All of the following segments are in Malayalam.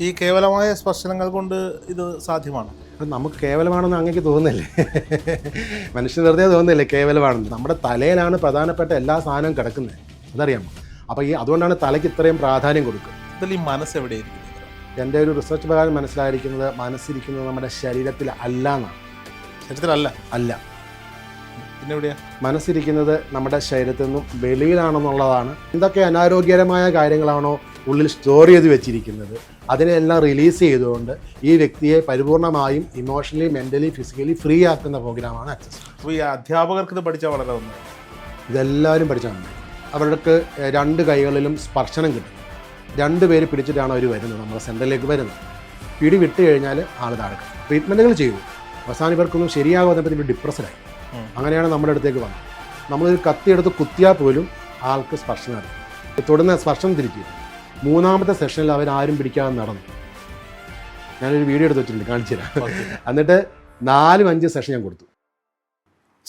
ഈ കേവലമായ സ്പർശനങ്ങൾ കൊണ്ട് ഇത് സാധ്യമാണ്? നമുക്ക് കേവലമാണെന്ന് അങ്ങേക്ക് തോന്നുന്നില്ലേ? മനുഷ്യൻ വെറുതെ തോന്നുന്നില്ലേ കേവലമാണെന്ന്? നമ്മുടെ തലയിലാണ് പ്രധാനപ്പെട്ട എല്ലാ സാധനവും കിടക്കുന്നത്, അതറിയാമോ? അപ്പോൾ അതുകൊണ്ടാണ് തലയ്ക്ക് ഇത്രയും പ്രാധാന്യം കൊടുക്കുക. ഇതിൽ ഈ മനസ്സ് എവിടെയായിരിക്കും? എൻ്റെ ഒരു റിസർച്ച് പ്രകാരം മനസ്സിലായിരിക്കുന്നത് മനസ്സിരിക്കുന്നത് നമ്മുടെ ശരീരത്തിൽ അല്ല എന്നാണ്. ശരീരത്തിലല്ല? അല്ല. പിന്നെ എവിടെയാ മനസ്സിരിക്കുന്നത്? നമ്മുടെ ശരീരത്തിൽ നിന്നും വെളിയിലാണെന്നുള്ളതാണ്. എന്തൊക്കെ അനാരോഗ്യകരമായ കാര്യങ്ങളാണോ ഉള്ളിൽ സ്റ്റോർ ചെയ്ത് വെച്ചിരിക്കുന്നത് അതിനെല്ലാം റിലീസ് ചെയ്തുകൊണ്ട് ഈ വ്യക്തിയെ പരിപൂർണമായും ഇമോഷണലി, മെൻ്റലി, ഫിസിക്കലി ഫ്രീ ആക്കുന്ന പ്രോഗ്രാമാണ് ആക്സസ്. അപ്പോൾ ഈ അധ്യാപകർക്ക് ഇത് പഠിച്ചാൽ വളരെ നന്നായി. ഇതെല്ലാവരും പഠിച്ചാൽ മതി. അവർക്ക് 2 കൈകളിലും സ്പർശനം കിട്ടും. 2 പേര് പിടിച്ചിട്ടാണ് അവർ വരുന്നത്, നമ്മുടെ സെൻറ്ററിലേക്ക് വരുന്നത്. പിടി വിട്ട് കഴിഞ്ഞാൽ ആൾ താഴെ. ട്രീറ്റ്മെൻറ്റുകൾ ചെയ്തു, അവസാനം ഇവർക്കൊന്നും ശരിയാകുന്നപ്പോൾ ഇവർ ഡിപ്രസ്ഡായി. അങ്ങനെയാണ് നമ്മുടെ അടുത്തേക്ക് വന്നത്. നമ്മളൊരു കത്തിയെടുത്ത് കുത്തിയാൽ പോലും ആൾക്ക് സ്പർശനം അറിയാം. തുടർന്ന് സ്പർശനം തിരിച്ചു. 3ാമത്തെ സെഷനിൽ അവരാരും പിടിക്കാതെ നടന്നു. ഞാനൊരു വീഡിയോ എടുത്ത് വെച്ചിട്ടുണ്ട്, കാണിച്ചു തരാം. എന്നിട്ട് 4-5 സെഷൻ ഞാൻ കൊടുത്തു.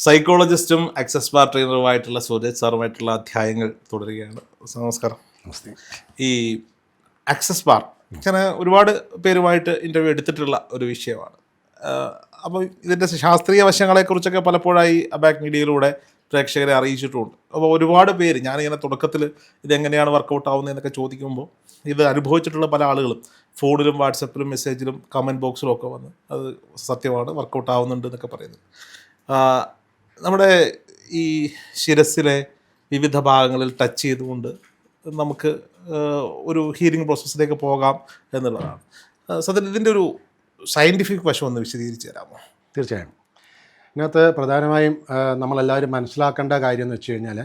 സൈക്കോളജിസ്റ്റും ആക്സസ് ബാർ ട്രെയിനറുമായിട്ടുള്ള സൂരജ് സാറുമായിട്ടുള്ള അധ്യായങ്ങൾ തുടരുകയാണ്. നമസ്കാരം. നമസ്തേ. ഈ ആക്സസ് ബാർ ഞാൻ ഒരുപാട് പേരുമായിട്ട് ഇൻ്റർവ്യൂ എടുത്തിട്ടുള്ള ഒരു വിഷയമാണ്. അപ്പോൾ ഇതിൻ്റെ ശാസ്ത്രീയ വശങ്ങളെക്കുറിച്ചൊക്കെ പലപ്പോഴായി അബാക് മീഡിയയിലൂടെ പ്രേക്ഷകരെ അറിയിച്ചിട്ടുണ്ട്. അപ്പോൾ ഒരുപാട് പേര് ഞാനിങ്ങനെ തുടക്കത്തിൽ ഇതെങ്ങനെയാണ് വർക്കൗട്ട് ആവുന്നതെന്നൊക്കെ ചോദിക്കുമ്പോൾ ഇത് അനുഭവിച്ചിട്ടുള്ള പല ആളുകളും ഫോണിലും വാട്സപ്പിലും മെസ്സേജിലും കമൻറ്റ് ബോക്സിലും ഒക്കെ വന്ന് അത് സത്യമാണ്, വർക്കൗട്ട് ആവുന്നുണ്ട് എന്നൊക്കെ പറയുന്നത്. നമ്മുടെ ഈ ശിരസ്സിലെ വിവിധ ഭാഗങ്ങളിൽ ടച്ച് ചെയ്തുകൊണ്ട് നമുക്ക് ഒരു ഹീലിംഗ് പ്രോസസ്സിലേക്ക് പോകാം എന്നുള്ളതാണ്. സത്യത്തിൽ ഇതിൻ്റെ ഒരു സയൻറ്റിഫിക് വശം ഒന്ന് വിശദീകരിച്ച് തരാമോ? തീർച്ചയായും. ഇതിനകത്ത് പ്രധാനമായും നമ്മളെല്ലാവരും മനസ്സിലാക്കേണ്ട കാര്യം എന്ന് വെച്ച് കഴിഞ്ഞാൽ,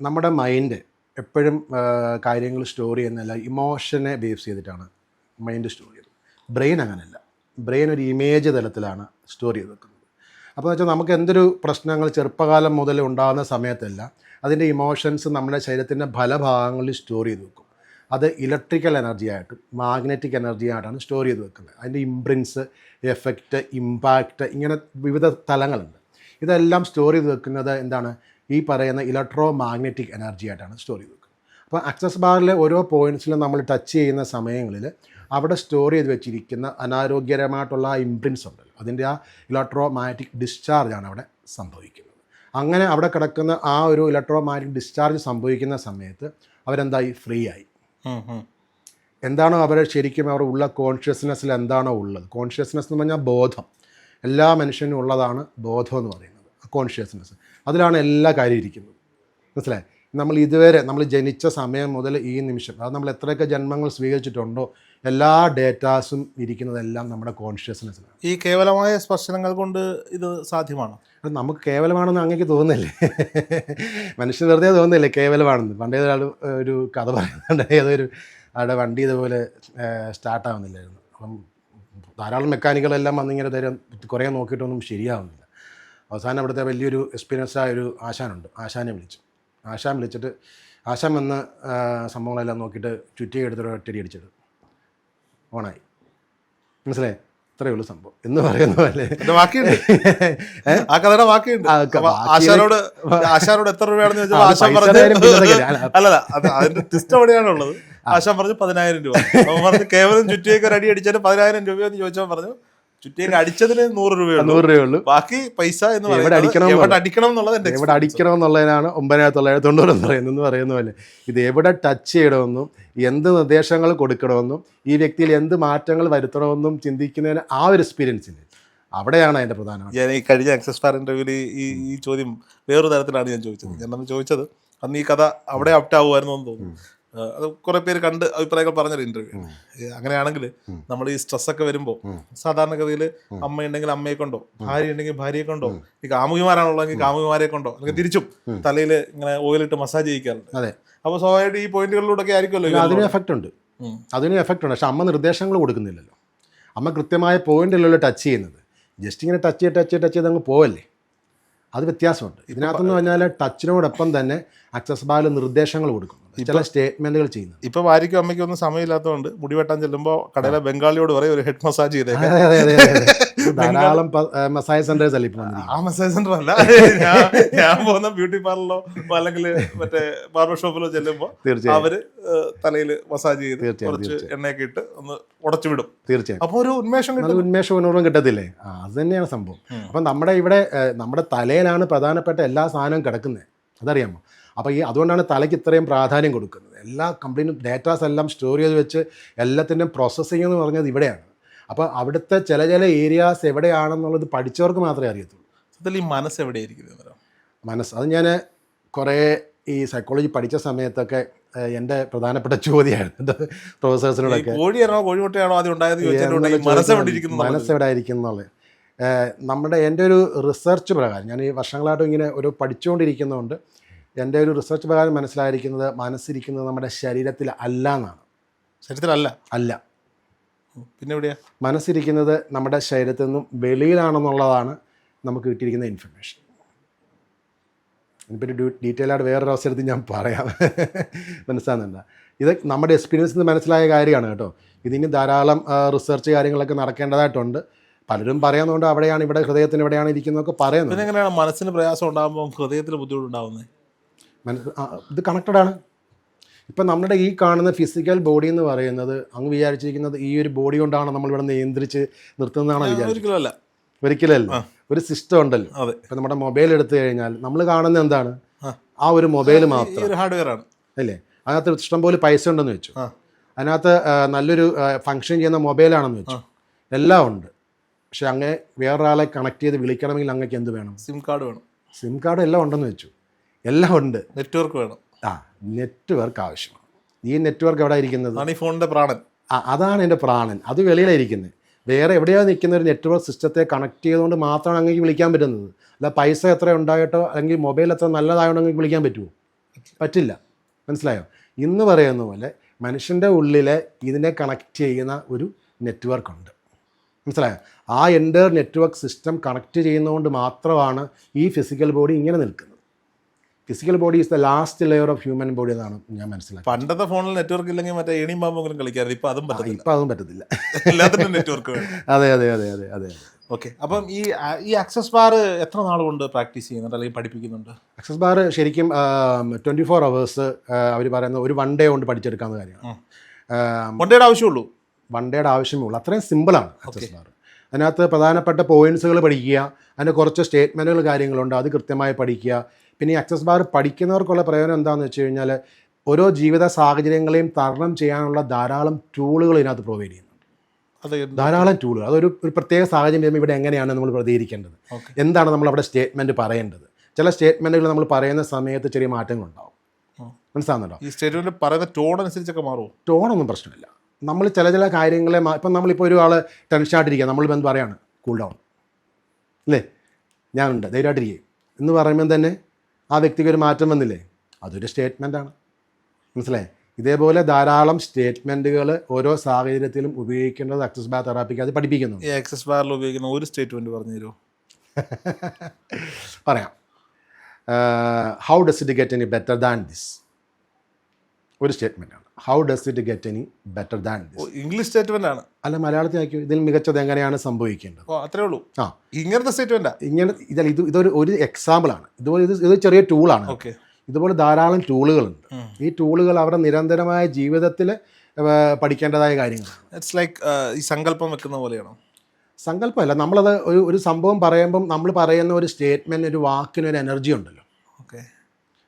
നമ്മുടെ മൈൻഡ് എപ്പോഴും കാര്യങ്ങൾ സ്റ്റോർ ചെയ്യുന്നതല്ല, ഇമോഷനെ ബേസ് ചെയ്തിട്ടാണ് മൈൻഡ് സ്റ്റോർ ചെയ്യുന്നത്. ബ്രെയിൻ അങ്ങനെയല്ല. ബ്രെയിൻ ഒരു ഇമേജ് തലത്തിലാണ് സ്റ്റോർ ചെയ്ത് വെക്കുന്നത്. അപ്പോൾ വെച്ചാൽ നമുക്ക് എന്തൊരു പ്രശ്നങ്ങൾ ചെറുപ്പകാലം മുതൽ ഉണ്ടാകുന്ന സമയത്തല്ല അതിൻ്റെ ഇമോഷൻസ് നമ്മുടെ ശരീരത്തിൻ്റെ പല ഭാഗങ്ങളിൽ സ്റ്റോർ ചെയ്ത് വെക്കും. അത് ഇലക്ട്രിക്കൽ എനർജി ആയിട്ടും മാഗ്നറ്റിക് എനർജി ആയിട്ടാണ് സ്റ്റോർ ചെയ്ത് വെക്കുന്നത്. അതിൻ്റെ ഇംപ്രിൻസ്, എഫക്റ്റ്, ഇമ്പാക്റ്റ്, ഇങ്ങനെ വിവിധ തലങ്ങളുണ്ട്. ഇതെല്ലാം സ്റ്റോർ ചെയ്ത് വെക്കുന്നത് എന്താണ്? ഈ പറയുന്ന ഇലക്ട്രോ മാഗ്നറ്റിക് എനർജി ആയിട്ടാണ് സ്റ്റോർ ചെയ്ത് വെക്കുന്നത്. അപ്പോൾ ആക്സസ് ബാറിലെ ഓരോ പോയിൻറ്റ്സിലും നമ്മൾ ടച്ച് ചെയ്യുന്ന സമയങ്ങളിൽ അവിടെ സ്റ്റോർ ചെയ്ത് വെച്ചിരിക്കുന്ന അനാരോഗ്യകരമായിട്ടുള്ള ആ ഇംപ്രിൻസ് ഉണ്ടല്ലോ, അതിൻ്റെ ആ ഇലക്ട്രോ മാഗ്നറ്റിക് ഡിസ്ചാർജാണ് അവിടെ സംഭവിക്കുന്നത്. അങ്ങനെ അവിടെ കിടക്കുന്ന ആ ഒരു ഇലക്ട്രോ മാഗ്നറ്റിക് ഡിസ്ചാർജ് സംഭവിക്കുന്ന സമയത്ത് അവരെന്തായി? ഫ്രീ ആയി. എന്താണോ അവർ ശരിക്കും അവർ ഉള്ള കോൺഷ്യസ്നെസ്സിൽ എന്താണോ ഉള്ളത്, കോൺഷ്യസ്നെസ് എന്ന് പറഞ്ഞാൽ ബോധം, എല്ലാ മനുഷ്യനും ഉള്ളതാണ് ബോധം എന്ന് പറയുന്നത്, കോൺഷ്യസ്നെസ്. അതിലാണ് എല്ലാ കാര്യം ഇരിക്കുന്നത്. മനസ്സിലായി? നമ്മൾ ഇതുവരെ നമ്മൾ ജനിച്ച സമയം മുതൽ ഈ നിമിഷം, അത് നമ്മൾ എത്രയൊക്കെ ജന്മങ്ങൾ സ്വീകരിച്ചിട്ടുണ്ടോ എല്ലാ ഡേറ്റാസും ഇരിക്കുന്നതെല്ലാം നമ്മുടെ കോൺഷ്യസ്നെസ്സിലാണ്. ഈ കേവലമായ സ്പർശനങ്ങൾ കൊണ്ട് ഇത് സാധ്യമാണോ? അത് നമുക്ക് കേവലമാണെന്ന് അങ്ങേക്ക് തോന്നുന്നില്ലേ? മനുഷ്യൻ വെറുതെ തോന്നുന്നില്ലേ കേവലമാണെന്ന്? പണ്ടേ ഒരു കഥ പറയുന്നുണ്ട്, ഏതൊരു അവിടെ വണ്ടി ഇതുപോലെ സ്റ്റാർട്ടാവുന്നില്ലായിരുന്നു. അപ്പം ധാരാളം മെക്കാനിക്കുകളെല്ലാം വന്നിങ്ങനെ തരും, കുറേ നോക്കിയിട്ടൊന്നും ശരിയാവുന്നില്ല. അവസാനം അവിടുത്തെ വലിയൊരു എക്സ്പീരിയൻസായ ഒരു ആശാനുണ്ട്. ആശാനെ വിളിച്ചു. ആശാൻ വിളിച്ചിട്ട് ആശാൻ വന്ന് സംഭവങ്ങളെല്ലാം നോക്കിയിട്ട് ചുറ്റി എടുത്തൊരു ഒറ്റടി അടിച്ചത് ഓണായി. മനസ്സിലായി? ഇത്രയേ ഉള്ളൂ സംഭവം എന്ന് പറയുന്ന പോലെ. ആ കഥയുടെ ബാക്കിയുണ്ട്. ആശാനോട് എത്ര രൂപയാണെന്ന് ചോദിച്ചാൽ ആശാൻ അല്ലല്ല, അതിന്റെ ട്വിസ്റ്റ് എവിടെയാണുള്ളത്? ആശാൻ പറഞ്ഞു 10,000 രൂപ. അവൻ പറഞ്ഞു കേവലം ചുറ്റിയൊക്കെ ഒരു അടി അടിച്ചാലും 10,000 രൂപയെന്ന് ചോദിച്ചവൻ പറഞ്ഞു ചുറ്റിയൊക്കെ അടിച്ചതിന് 100 രൂപയുള്ളൂ. ബാക്കി പൈസ എന്ന് പറയുന്നത് എവിടെ അടിക്കണം എന്നുള്ളതിനാണ് 9,990 എന്ന് പറയുന്ന പോലെ. ഇത് എവിടെ ടച്ച് ചെയ്യണമെന്നും എന്ത് നിർദ്ദേശങ്ങൾ കൊടുക്കണമെന്നും ഈ വ്യക്തിയിൽ എന്ത് മാറ്റങ്ങൾ വരുത്തണമെന്നും ചിന്തിക്കുന്നതിന് ആ ഒരു എക്സ്പീരിയൻസ് ഇല്ല. അവിടെയാണ് അതിൻ്റെ പ്രധാനം. ഞാൻ ഈ കഴിഞ്ഞ ആക്സസ് ബാർ ഇൻ്റർവ്യൂവിൽ ഈ ചോദ്യം വേറൊരു തരത്തിലാണ് ഞാൻ ചോദിച്ചത്. ഞാൻ ചോദിച്ചത് അന്ന് ഈ കഥ അവിടെ ആപ്റ്റ് ആവുമായിരുന്നു എന്ന് തോന്നുന്നു. അത് കുറെ പേര് കണ്ട് അഭിപ്രായങ്ങൾ പറഞ്ഞൊരു ഇന്റർവ്യൂ. അങ്ങനെയാണെങ്കിൽ നമ്മൾ ഈ സ്ട്രെസ്സൊക്കെ വരുമ്പോൾ സാധാരണഗതിയിൽ അമ്മയുണ്ടെങ്കിൽ അമ്മയെ കൊണ്ടോ, ഭാര്യ ഉണ്ടെങ്കിൽ ഭാര്യയെ കൊണ്ടോ, ഈ കാമുകിമാരാണുള്ളതെങ്കിൽ കാമുകിമാരെ കൊണ്ടോ, അല്ലെങ്കിൽ തിരിച്ചും തലയിൽ ഇങ്ങനെ ഓയിലിട്ട് മസാജ് ചെയ്യിക്കാറുണ്ട്. അതെ. അപ്പോൾ സ്വാഭാവികമായിട്ട് ഈ പോയിന്റുകളിലൂടെ ഒക്കെ ആയിരിക്കുമല്ലോ അതിന് എഫക്റ്റ് ഉണ്ട്. പക്ഷെ അമ്മ നിർദ്ദേശങ്ങൾ കൊടുക്കുന്നില്ലല്ലോ. അമ്മ കൃത്യമായ പോയിന്റിലല്ലോ ടച്ച് ചെയ്യുന്നത്. ജസ്റ്റ് ഇങ്ങനെ ടച്ച് ചെയ്ത് അങ്ങ് പോവല്ലേ. അത് വ്യത്യാസമുണ്ട്. ഇതിനകത്തെന്ന് പറഞ്ഞാൽ ടച്ചിനോടൊപ്പം തന്നെ ആക്സസ് ബാറിൽ നിർദ്ദേശങ്ങൾ കൊടുക്കുന്നുണ്ട്. ചില സ്റ്റേറ്റ്മെൻറ്റുകൾ ചെയ്യുന്നത്. ഇപ്പൊ ഭാര്യയ്ക്കും അമ്മയ്ക്കും ഒന്നും സമയമില്ലാത്തതുകൊണ്ട് മുടി വെട്ടാൻ ചെല്ലുമ്പോൾ കടയിലെ ബംഗാളിയോട് പറയും ഒരു ഹെഡ് മസാജ് ചെയ്തേക്കാം. അതെ അതെ അതെ അതെ ധാരാളം മസാജ് സെന്റേഴ്സ് അല്ലേ ഇപ്പം വന്നിരിക്കുന്നത്. ആ മസാജ് സെന്റർ അല്ല, ഞാൻ പോകുന്ന ബ്യൂട്ടി പാർലറിലോ അല്ലെങ്കിൽ മറ്റേ ബാർബർ ഷോപ്പിലോ ചെല്ലുമ്പോൾ അവര് തലയിൽ മസാജ് ചെയ്ത് കുറച്ച് എണ്ണയൊക്കെ ഇട്ട് ഒന്ന് ഉടച്ചു വിടും. തീർച്ചയായും. അപ്പൊ ഒരു ഉന്മേഷപൂർവ്വം കിട്ടത്തില്ലേ? അത് തന്നെയാണ് സംഭവം. അപ്പം നമ്മുടെ ഇവിടെ നമ്മുടെ തലയിലാണ് പ്രധാനപ്പെട്ട എല്ലാ സാധനവും കിടക്കുന്നത്, അതറിയാമോ? അപ്പോൾ അതുകൊണ്ടാണ് തലയ്ക്ക് ഇത്രയും പ്രാധാന്യം കൊടുക്കുന്നത്. എല്ലാ കംപ്ലീറ്റ് ഡേറ്റാസ് എല്ലാം സ്റ്റോർ ചെയ്ത് വെച്ച് എല്ലാത്തിൻ്റെയും പ്രോസസ്സിംഗ് എന്ന് പറഞ്ഞത് ഇവിടെയാണ്. അപ്പോൾ അവിടുത്തെ ചില ഏരിയാസ് എവിടെയാണെന്നുള്ളത് പഠിച്ചവർക്ക് മാത്രമേ അറിയത്തുള്ളൂ. ഈ മനസ്സ് എവിടെയായിരിക്കുന്നത്? മനസ്സ്, അത് ഞാൻ കുറേ ഈ സൈക്കോളജി പഠിച്ച സമയത്തൊക്കെ എൻ്റെ പ്രധാനപ്പെട്ട ചോദ്യമായിരുന്നു പ്രൊഫസേഴ്സിനോടൊക്കെ. കോഴിമുട്ടയാണോ ആദ്യം ഉണ്ടായത്? മനസ്സെവിടെ ആയിരിക്കും എന്നുള്ളത്. എൻ്റെ ഒരു റിസർച്ച് പ്രകാരം, ഞാൻ ഈ വർഷങ്ങളായിട്ടും ഇങ്ങനെ ഒരു പഠിച്ചുകൊണ്ടിരിക്കുന്നതുകൊണ്ട് എൻ്റെ ഒരു റിസർച്ച് പ്രകാരം മനസ്സിലായിരിക്കുന്നത് മനസ്സിരിക്കുന്നത് നമ്മുടെ ശരീരത്തിൽ അല്ല എന്നാണ്. ശരീരത്തിലല്ല? അല്ല. പിന്നെ എവിടെയാ? മനസ്സിരിക്കുന്നത് നമ്മുടെ ശരീരത്തിൽ നിന്നും വെളിയിലാണെന്നുള്ളതാണ് നമുക്ക് കിട്ടിയിരിക്കുന്ന ഇൻഫർമേഷൻ. ഇതിനെപ്പറ്റി ഡീറ്റെയിൽ ആയിട്ട് വേറൊരു അവസരത്തിൽ ഞാൻ പറയാം, മനസ്സിലാകുന്നുണ്ട്. ഇത് നമ്മുടെ എക്സ്പീരിയൻസിൽ നിന്ന് മനസ്സിലായ കാര്യമാണ് കേട്ടോ. ഇതിന് ധാരാളം റിസർച്ച് കാര്യങ്ങളൊക്കെ നടക്കേണ്ടതായിട്ടുണ്ട്. പലരും പറയാവുന്നതുകൊണ്ട് അവിടെയാണ്, ഇവിടെ ഹൃദയത്തിന് എവിടെയാണ് ഇരിക്കുന്നതൊക്കെ പറയുന്നത്. പിന്നെ എങ്ങനെയാണ് മനസ്സിന് പ്രയാസം ഉണ്ടാകുമ്പോൾ ഹൃദയത്തിൽ ബുദ്ധിമുട്ടുണ്ടാകുന്നത്? ഇത് കണക്റ്റഡാണ്. ഇപ്പം നമ്മുടെ ഈ കാണുന്ന ഫിസിക്കൽ ബോഡി എന്ന് പറയുന്നത് അങ്ങ് വിചാരിച്ചിരിക്കുന്നത് ഈ ഒരു ബോഡി കൊണ്ടാണ് നമ്മളിവിടെ നിയന്ത്രിച്ച് നിർത്തുന്നതാണ് വിചാരിച്ചത്. ഒരിക്കലല്ല. ഒരു സിസ്റ്റം ഉണ്ടല്ലോ. ഇപ്പം നമ്മുടെ മൊബൈൽ എടുത്തു കഴിഞ്ഞാൽ നമ്മൾ കാണുന്നത് എന്താണ്? ആ ഒരു മൊബൈൽ മാത്രം, ഹാർഡ്വെയർ ആണ് അല്ലേ? അതിനകത്ത് ഇഷ്ടംപോലെ പൈസ ഉണ്ടെന്ന് വെച്ചു, അതിനകത്ത് നല്ലൊരു ഫങ്ഷൻ ചെയ്യുന്ന മൊബൈലാണെന്ന് വെച്ചു, എല്ലാം ഉണ്ട്. പക്ഷെ അങ്ങനെ വേറൊരാളെ കണക്ട് ചെയ്ത് വിളിക്കണമെങ്കിൽ അങ്ങക്ക് എന്ത് വേണം? സിം കാർഡ് വേണം. സിം കാർഡ് എല്ലാം ഉണ്ടെന്ന് വെച്ചു, എല്ലാം ഉണ്ട്. നെറ്റ്വർക്ക് വേണം. നെറ്റ്വർക്ക് ആവശ്യമാണ്. ഈ നെറ്റ്വർക്ക് എവിടെ ഇരിക്കുന്നത്? ഈ ഫോണിൻ്റെ പ്രാണൻ. അതാണ് എൻ്റെ പ്രാണൻ. അത് വെളിയിലായിരിക്കുന്നത്. വേറെ എവിടെയോ നിൽക്കുന്ന ഒരു നെറ്റ്വർക്ക് സിസ്റ്റത്തെ കണക്ട് ചെയ്തുകൊണ്ട് മാത്രമാണ് അങ്ങേക്ക് വിളിക്കാൻ പറ്റുന്നത്. അല്ല പൈസ എത്ര ഉണ്ടായിട്ടോ അല്ലെങ്കിൽ മൊബൈൽ എത്ര നല്ലതായോണ്ടോ അങ്ങേക്ക് വിളിക്കാൻ പറ്റുമോ? പറ്റില്ല. മനസ്സിലായോ? ഇന്ന് പറയുന്ന പോലെ മനുഷ്യൻ്റെ ഉള്ളിലെ ഇതിനെ കണക്ട് ചെയ്യുന്ന ഒരു നെറ്റ്വർക്ക് ഉണ്ട്, മനസ്സിലായോ? ആ എൻ്റർ നെറ്റ്വർക്ക് സിസ്റ്റം കണക്ട് ചെയ്യുന്നതുകൊണ്ട് മാത്രമാണ് ഈ ഫിസിക്കൽ ബോഡി ഇങ്ങനെ നിൽക്കുന്നത്. Physical body is the last layer of human body എന്നാണ് ഞാൻ മനസ്സിലാക്കുന്നത്. പണ്ടത്തെ ഫോണിൽ നെറ്റ്വർക്ക് ഇല്ലെങ്കിൽ മറ്റേ ഏണിയും പാമ്പെങ്കിലും കളിക്കാറ്. ഇപ്പം അതും പറ്റത്തില്ല. എല്ലാത്തിനും നെറ്റ്വർക്ക് വേണം. അതെ അതെ അതെ അതെ അതെ. ഓക്കെ. അപ്പം ഈ ആക്സസ് ബാർ എത്ര നാൾ കൊണ്ട് പ്രാക്ടീസ് ചെയ്യുന്നുണ്ട് അല്ലെങ്കിൽ പഠിപ്പിക്കുന്നുണ്ട്? ആക്സസ് ബാർ ശരിക്കും 24 hours അവർ പറയുന്ന ഒരു 1 day കൊണ്ട് പഠിച്ചെടുക്കാവുന്ന കാര്യമാണ്. 1 day ആവശ്യമുള്ളൂ. 1 day ആവശ്യമേ ഉള്ളൂ. അത്രയും സിമ്പിളാണ് ആക്സസ് ബാർ. അതിനകത്ത് പ്രധാനപ്പെട്ട പോയിൻറ്റ്സുകൾ പഠിക്കുക, അതിൻ്റെ കുറച്ച് സ്റ്റേറ്റ്മെൻറ്റുകൾ കാര്യങ്ങളുണ്ട്, അത് കൃത്യമായി പഠിക്കുക. പിന്നെ ഈ ആക്സസ് ബാർ പഠിക്കുന്നവർക്കുള്ള പ്രയോജനം എന്താണെന്ന് വെച്ച് കഴിഞ്ഞാൽ ഓരോ ജീവിത സാഹചര്യങ്ങളെയും തരണം ചെയ്യാനുള്ള ധാരാളം ടൂളുകൾ ഇതിനകത്ത് പ്രൊവൈഡ് ചെയ്യുന്നുണ്ട്. ധാരാളം ടൂളുകൾ. അതൊരു പ്രത്യേക സാഹചര്യം വരുമ്പോൾ ഇവിടെ എങ്ങനെയാണ് നമ്മൾ പ്രതികരിക്കേണ്ടത്, എന്താണ് നമ്മൾ അവിടെ സ്റ്റേറ്റ്മെൻറ്റ് പറയേണ്ടത്. ചില സ്റ്റേറ്റ്മെൻറ്റുകൾ നമ്മൾ പറയുന്ന സമയത്ത് ചെറിയ മാറ്റങ്ങളുണ്ടാവും, മനസ്സിലാകുന്നുണ്ടോ? ഈ സ്റ്റേറ്റ്മെൻറ്റ് പറയുന്ന ടോൺ അനുസരിച്ചൊക്കെ മാറുമോ? ടോണൊന്നും പ്രശ്നമില്ല. നമ്മൾ ചില കാര്യങ്ങളെ ഇപ്പം നമ്മളിപ്പോൾ ഒരാൾ ടെൻഷനായിട്ടിരിക്കുക, നമ്മളിപ്പോൾ എന്ത് പറയാണ്? കൂൾ ഡൗൺ അല്ലേ, ഞാനുണ്ട്, ധൈര്യമായിട്ടിരിക്കുക എന്ന് പറയുമ്പോൾ തന്നെ ആ വ്യക്തിക്ക് ഒരു മാറ്റം വന്നില്ലേ? അതൊരു സ്റ്റേറ്റ്മെൻറ്റാണ്, മനസ്സിലായി? ഇതേപോലെ ധാരാളം സ്റ്റേറ്റ്മെൻറ്റുകൾ ഓരോ സാഹചര്യത്തിലും ഉപയോഗിക്കേണ്ടത് ആക്സസ് ബാർ തെറാപ്പിക്ക് അത് പഠിപ്പിക്കുന്നു. ഈ ആക്സസ് ബാറിൽ ഉപയോഗിക്കുന്ന ഒരു സ്റ്റേറ്റ്മെൻറ്റ് പറഞ്ഞു തരുമോ? പറയാം. How does it get any better than this? ഒരു സ്റ്റേറ്റ്മെൻറ്റാണ്. How does it get any better than this? English statement ആണ്. അല്ല, മലയാളത്തിൽ ആക്കിയോ? ഇതിൽ മികച്ചത് എങ്ങനെയാണ് സംഭവിക്കേണ്ടത്? അത്രേ ഉള്ളൂ. ഇങ്ങനത്തെ സ്റ്റേറ്റ്മെൻറ്റാ. ഇതൊരു എക്സാമ്പിളാണ്. ഇത് ചെറിയ ടൂളാണ്. ഓക്കെ. ഇതുപോലെ ധാരാളം ടൂളുകളുണ്ട്. ഈ ടൂളുകൾ അവരുടെ നിരന്തരമായ ജീവിതത്തിൽ പഠിക്കേണ്ടതായ കാര്യങ്ങളാണ്. ഇറ്റ്സ് ലൈക്ക് ഈ സങ്കല്പം വെക്കുന്ന പോലെയാണോ? സങ്കല്പമല്ല, നമ്മളത് ഒരു സംഭവം പറയുമ്പം നമ്മൾ പറയുന്ന ഒരു സ്റ്റേറ്റ്മെൻറ്റ്, ഒരു വാക്കിനൊരു എനർജി ഉണ്ടല്ലോ. ഓക്കെ.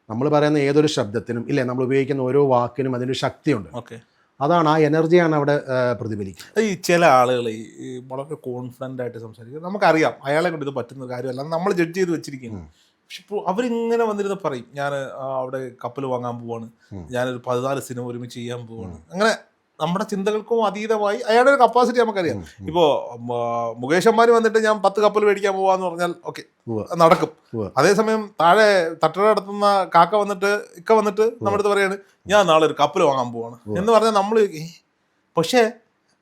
നമ്മൾ പറയുന്ന ഏതൊരു ശബ്ദത്തിനും ഇല്ലേ, നമ്മൾ ഉപയോഗിക്കുന്ന ഓരോ വാക്കിനും അതിനൊരു ശക്തിയുണ്ട്. ഓക്കെ. അതാണ്, ആ എനർജിയാണ് അവിടെ പ്രതിഫലിക്കുന്നത്. ഈ ചില ആളുകൾ ഈ വളരെ കോൺഫിഡൻ്റ് ആയിട്ട് സംസാരിക്കും, നമുക്കറിയാം അയാളെ കൊണ്ട് ഇത് പറ്റുന്ന കാര്യമല്ല, നമ്മൾ ജഡ്ജ് ചെയ്ത് വെച്ചിരിക്കുന്നു. പക്ഷെ ഇപ്പോൾ അവരിങ്ങനെ വന്നിരുന്ന് പറയും, ഞാൻ അവിടെ കപ്പൽ വാങ്ങാൻ പോവാണ്, ഞാനൊരു 14 സിനിമ ഒരുമിച്ച് ചെയ്യാൻ പോവാണ്. അങ്ങനെ നമ്മുടെ ചിന്തകൾക്കും അതീതമായി അയാളുടെ ഒരു കപ്പാസിറ്റി നമുക്കറിയാം. ഇപ്പോൾ മുകേഷ് അംബാനി വന്നിട്ട് ഞാൻ 10 കപ്പൽ മേടിക്കാൻ പോവാന്ന് പറഞ്ഞാൽ ഓക്കെ, നടക്കും. അതേസമയം താഴെ തട്ടട നടത്തുന്ന കാക്ക വന്നിട്ട് നമ്മുടെ അടുത്ത് പറയാണ്, ഞാൻ നാളെ ഒരു കപ്പൽ വാങ്ങാൻ പോവാണ് എന്ന് പറഞ്ഞാൽ നമ്മൾ, പക്ഷേ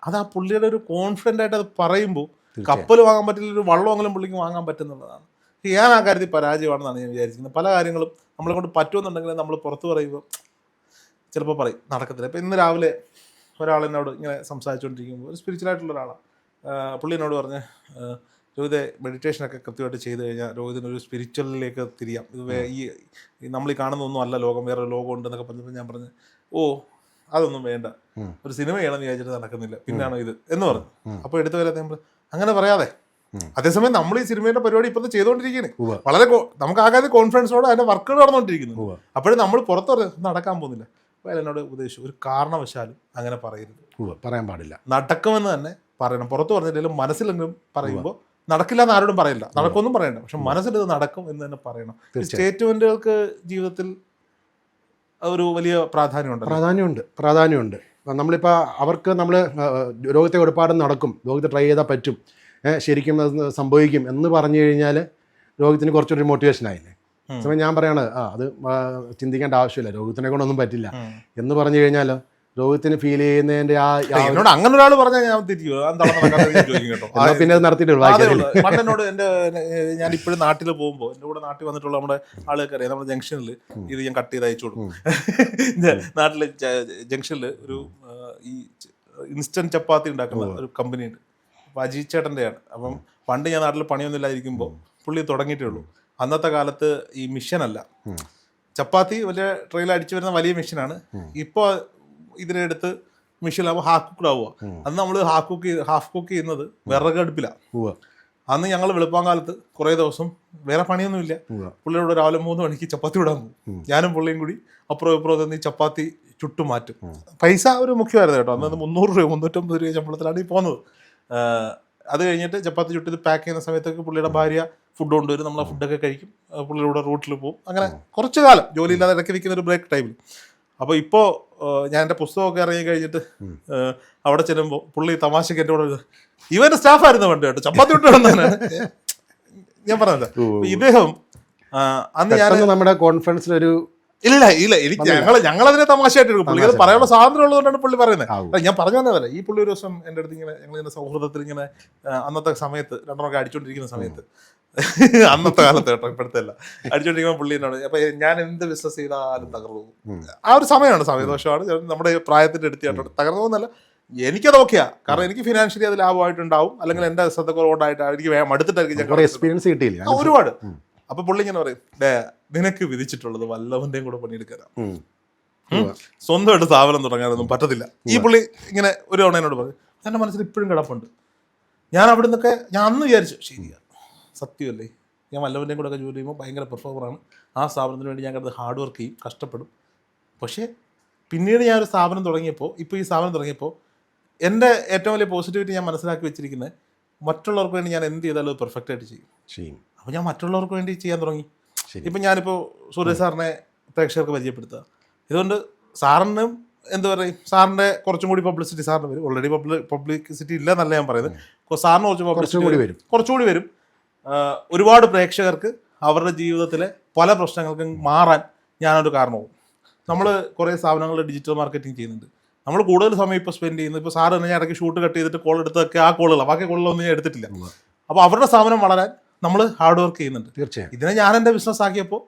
അത് ആ പുള്ളിയുടെ ഒരു കോൺഫിഡൻ്റ് ആയിട്ട് അത് പറയുമ്പോൾ കപ്പൽ വാങ്ങാൻ പറ്റില്ല, ഒരു വള്ളമെങ്കിലും പുള്ളിക്ക് വാങ്ങാൻ പറ്റുന്നുള്ളതാണ്. ഞാൻ ആ കാര്യത്തിൽ പരാജയമാണെന്നാണ് ഞാൻ വിചാരിക്കുന്നത്. പല കാര്യങ്ങളും നമ്മളെ കൊണ്ട് പറ്റുമെന്നുണ്ടെങ്കിൽ നമ്മൾ പുറത്ത് പറയുമ്പോൾ ചിലപ്പോൾ പറയും നടക്കത്തില്ല. ഇപ്പം ഇന്ന് രാവിലെ ഒരാൾ എന്നോട് ഇങ്ങനെ സംസാരിച്ചുകൊണ്ടിരിക്കുമ്പോൾ ഒരു സ്പിരിച്വലായിട്ടുള്ള ഒരാളാണ്. പുള്ളി എന്നോട് പറഞ്ഞ് രോഹിതെ മെഡിറ്റേഷനൊക്കെ കൃത്യമായിട്ട് ചെയ്ത് കഴിഞ്ഞാൽ രോഹിതിനൊരു സ്പിരിച്വലിലേക്ക് തിരിയാം. ഇത് നമ്മൾ ഈ കാണുന്നൊന്നും അല്ല ലോകം, വേറൊരു ലോകം ഉണ്ടെന്നൊക്കെ പറഞ്ഞപ്പോൾ ഞാൻ പറഞ്ഞു അതൊന്നും വേണ്ട, ഒരു സിനിമ ചെയ്യണമെന്ന് വിചാരിച്ചിട്ട് നടക്കുന്നില്ല, പിന്നാണോ ഇത് എന്ന് പറഞ്ഞു. അപ്പോൾ എടുത്ത പോലെ നമ്മൾ അങ്ങനെ പറയാതെ അതേസമയം നമ്മൾ ഈ സിനിമയുടെ പരിപാടി ഇപ്പം ചെയ്തുകൊണ്ടിരിക്കുകയാണ്. വളരെ നമുക്ക് ആകാതെ കോൺഫിഡൻസോടെ അതിന്റെ വർക്കുകൾ നടന്നുകൊണ്ടിരിക്കുന്നു. അപ്പോഴും നമ്മൾ പുറത്ത് നടക്കാൻ പോകുന്നില്ല. അപ്പോൾ എന്നോട് ഉപദേശിച്ചു, ഒരു കാരണവശാലും അങ്ങനെ പറയരുത്, പറയാൻ പാടില്ല, നടക്കുമെന്ന് തന്നെ പറയണം. പുറത്ത് പറഞ്ഞില്ലെങ്കിലും മനസ്സിലെങ്കിലും പറയുമ്പോൾ നടക്കില്ല എന്ന് ആരോടും പറയില്ല, നടക്കുമെന്നും പറയണ്ട, പക്ഷെ മനസ്സിൽ ഇത് നടക്കും എന്ന് തന്നെ പറയണം. സ്റ്റേറ്റ്മെന്റുകൾക്ക് ജീവിതത്തിൽ ഒരു വലിയ പ്രാധാന്യമുണ്ട്. നമ്മളിപ്പോൾ അവർക്ക് നമ്മൾ രോഗത്തെ ഒരുപാട് നടക്കും, രോഗത്തെ ട്രൈ ചെയ്താൽ പറ്റും, ശരിക്കും അത് സംഭവിക്കും എന്ന് പറഞ്ഞു കഴിഞ്ഞാൽ രോഗത്തിന് കുറച്ചൊരു മോട്ടിവേഷൻ ആയില്ലേ. സമയം ഞാൻ പറയാണ് അത് ചിന്തിക്കേണ്ട ആവശ്യമില്ല, രോഗത്തിനെ കൊണ്ടൊന്നും പറ്റില്ല എന്ന് പറഞ്ഞു കഴിഞ്ഞാൽ രോഗത്തിന് ഫീൽ ചെയ്യുന്നതിന്റെ എന്നോട് അങ്ങനെ ഒരാൾ പറഞ്ഞാൽ ഞാൻ പിന്നെ അത് നടത്തിയിട്ടുള്ളൂ. പണ്ടെന്നോട് ഞാൻ ഇപ്പോഴും നാട്ടിൽ പോകുമ്പോൾ എൻ്റെ കൂടെ നാട്ടിൽ വന്നിട്ടുള്ള നമ്മുടെ ആളുകൾക്ക് അറിയാം, നമ്മുടെ ജംഗ്ഷനിൽ ഇത് ഞാൻ കട്ട് ചെയ്ത് അയച്ചു കൊടുക്കും. നാട്ടിലെ ജംഗ്ഷനിൽ ഒരു ഈ ഇൻസ്റ്റന്റ് ചപ്പാത്തി ഉണ്ടാക്കുന്ന ഒരു കമ്പനി ഉണ്ട്. അപ്പോൾ അജീത് ചേട്ടൻ്റെയാണ്. അപ്പം പണ്ട് ഞാൻ നാട്ടിൽ പണിയൊന്നും ഇല്ലാതിരിക്കുമ്പോൾ പുള്ളി തുടങ്ങിയിട്ടേ ഉള്ളൂ. അന്നത്തെ കാലത്ത് ഈ മിഷനല്ല, ചപ്പാത്തി വലിയ ട്രെയിൽ അടിച്ചു വരുന്ന വലിയ മെഷീനാണ്. ഇപ്പോൾ ഇതിനെടുത്ത് മെഷീനാകുമ്പോൾ ഹാഫ് കുക്ക്ഡ് ആവുക. അന്ന് നമ്മൾ ഹാഫ് കുക്ക് ചെയ്യുന്നത് വിറകടുപ്പിലാണ്. അന്ന് ഞങ്ങൾ വെളുപ്പാങ്കാലത്ത് കുറേ ദിവസം വേറെ പണിയൊന്നുമില്ല, പുള്ളിയോട് രാവിലെ 3 മണിക്ക് ചപ്പാത്തി വിടാൻ പോകും. ഞാനും പുള്ളിയും കൂടി അപ്പുറം ഇപ്പുറം നിന്ന് ചപ്പാത്തി ചുട്ടു മാറ്റും. പൈസ ഒരു മുഖ്യമായിരുന്നു കേട്ടോ. അന്ന് 300 രൂപ 350 രൂപ ശമ്പളത്തിലാണ് ഈ പോകുന്നത്. അത് കഴിഞ്ഞിട്ട് ചപ്പാത്തി ചുട്ട് ഇത് പാക്ക് ചെയ്യുന്ന സമയത്തൊക്കെ പുള്ളിയുടെ ഭാര്യ ഫുഡ് കൊണ്ടുവരും, നമ്മൾ ആ ഫുഡൊക്കെ കഴിക്കും, പുള്ളിയുടെ റൂട്ടിൽ പോകും. അങ്ങനെ കുറച്ച് കാലം ജോലിയില്ലാതെ ഇടയ്ക്ക് നിൽക്കുന്ന ഒരു ബ്രേക്ക് ടൈമിൽ. അപ്പോൾ ഇപ്പോൾ ഞാൻ എൻ്റെ പുസ്തകമൊക്കെ ഇറങ്ങി കഴിഞ്ഞിട്ട് അവിടെ ചെല്ലുമ്പോൾ പുള്ളി തമാശയ്ക്ക് എൻ്റെ കൂടെ ഇവൻ്റെ സ്റ്റാഫായിരുന്നു പണ്ട് കേട്ടോ, ചപ്പാത്തി വിട്ട് വന്നാണ് ഞാൻ പറഞ്ഞത്. ഇദ്ദേഹം അന്ന് ഞാൻ നമ്മുടെ കോൺഫിഡൻസിലൊരു ഇല്ല എനിക്ക് ഞങ്ങളതിനെ തമാശയായിട്ട് എടുക്കും. പുള്ളി അത് പറയാനുള്ള സ്വാതന്ത്ര്യം ഉള്ളതുകൊണ്ടാണ് പുള്ളി പറയുന്നത്. ഞാൻ പറഞ്ഞു തന്നതല്ല. ഈ പുള്ളി ഒരു ദിവസം എൻ്റെ അടുത്ത് ഞങ്ങളിങ്ങനെ സൗഹൃദത്തിൽ ഇങ്ങനെ അന്നത്തെ സമയത്ത് 2 ഒക്കെ അടിച്ചുകൊണ്ടിരിക്കുന്ന സമയത്ത്, അന്നത്തെ കാലത്ത് കേട്ടോ, ഇപ്പോഴത്തെ അല്ല, അടിച്ചുകൊണ്ടിരിക്കുമ്പോൾ പുള്ളി എന്നോട് അപ്പം ഞാൻ എന്ത് ബിസിനസ് ചെയ്താലും തകർന്നു പോകും. ആ ഒരു സമയമാണ്, സമയദോഷമാണ്. നമ്മുടെ പ്രായത്തിൻ്റെ അടുത്ത് കേട്ടോ, തകർന്നു പോകുന്നല്ല, എനിക്കത് ഓക്കെയാണ്. കാരണം എനിക്ക് ഫിനാൻഷ്യലി അത് ലാഭമായിട്ടുണ്ടാവും, അല്ലെങ്കിൽ എൻ്റെ ശ്രദ്ധക്കുറവുണ്ടായിട്ട് എനിക്ക് മടുത്തിട്ടായിരിക്കും എക്സ്പീരിയൻസ് കിട്ടിയില്ല ഒരുപാട്. അപ്പൊ പുള്ളി ഇങ്ങനെ പറയും, നിനക്ക് വിധിച്ചിട്ടുള്ളത് വല്ലവന്റെയും കൂടെ പണിയെടുക്കാനാ, സ്വന്തമായിട്ട് സ്ഥാപനം തുടങ്ങാനൊന്നും പറ്റത്തില്ല. ഈ പുള്ളി ഇങ്ങനെ ഒരു തവണ എന്നോട് പറയും. എൻ്റെ മനസ്സിൽ ഇപ്പോഴും കിടപ്പുണ്ട്. ഞാൻ അവിടെ നിന്നൊക്കെ ഞാൻ അന്ന് വിചാരിച്ചു, ശരിയാ സത്യമല്ലേ, ഞാൻ വല്ലവൻ്റെയും കൂടെ ഒക്കെ ജോലി ചെയ്യുമ്പോൾ ഭയങ്കര പെർഫോമറാണ്, ആ സ്ഥാപനത്തിന് വേണ്ടി ഞാൻ കിടന്ന് ഹാർഡ് വർക്ക് ചെയ്യും, കഷ്ടപ്പെടും. പക്ഷേ പിന്നീട് ഞാൻ ഒരു സ്ഥാപനം തുടങ്ങിയപ്പോൾ, ഇപ്പോൾ ഈ സ്ഥാപനം തുടങ്ങിയപ്പോൾ എൻ്റെ ഏറ്റവും വലിയ പോസിറ്റിവിറ്റി ഞാൻ മനസ്സിലാക്കി വെച്ചിരിക്കുന്നത്, മറ്റുള്ളവർക്ക് വേണ്ടി ഞാൻ എന്ത് ചെയ്താലും അത് പെർഫെക്റ്റ് ആയിട്ട് ചെയ്യും. അപ്പോൾ ഞാൻ മറ്റുള്ളവർക്ക് വേണ്ടി ചെയ്യാൻ തുടങ്ങി. ഇപ്പം ഞാനിപ്പോൾ സൂര്യ സാറിനെ പ്രേക്ഷകർക്ക് പരിചയപ്പെടുത്തുക. ഇതുകൊണ്ട് സാറിനും എന്താ പറയും, സാറിൻ്റെ കുറച്ചും കൂടി പബ്ലിസിറ്റി സാറിന് വരും. ഓൾറെഡി പബ്ലിസിറ്റി ഇല്ല എന്നല്ല ഞാൻ പറയുന്നത്, സാറിന് കുറച്ചുകൂടി വരും. ഒരുപാട് പ്രേക്ഷകർക്ക് അവരുടെ ജീവിതത്തിലെ പല പ്രശ്നങ്ങൾക്കും മാറാൻ ഞാനൊരു കാരണവും. നമ്മൾ കുറേ സ്ഥാപനങ്ങളിൽ ഡിജിറ്റൽ മാർക്കറ്റിംഗ് ചെയ്യുന്നുണ്ട്. നമ്മൾ കൂടുതൽ സമയം ഇപ്പോൾ സ്പെൻഡ് ചെയ്യുന്നത്, ഇപ്പോൾ സാറ് തന്നെ ഞാൻ ഇടയ്ക്ക് ഷൂട്ട് കട്ട് ചെയ്തിട്ട് കോൾ എടുത്തൊക്കെ ആ കോളുകളാണ്, ബാക്കി കോളുകളൊന്നും ഞാൻ എടുത്തിട്ടില്ല. അപ്പോൾ അവരുടെ സ്ഥാപനം വളരാൻ നമ്മൾ ഹാർഡ് വർക്ക് ചെയ്യുന്നുണ്ട്. തീർച്ചയായും ഇതിനെ ഞാൻ എൻ്റെ ബിസിനസ് ആക്കിയപ്പോൾ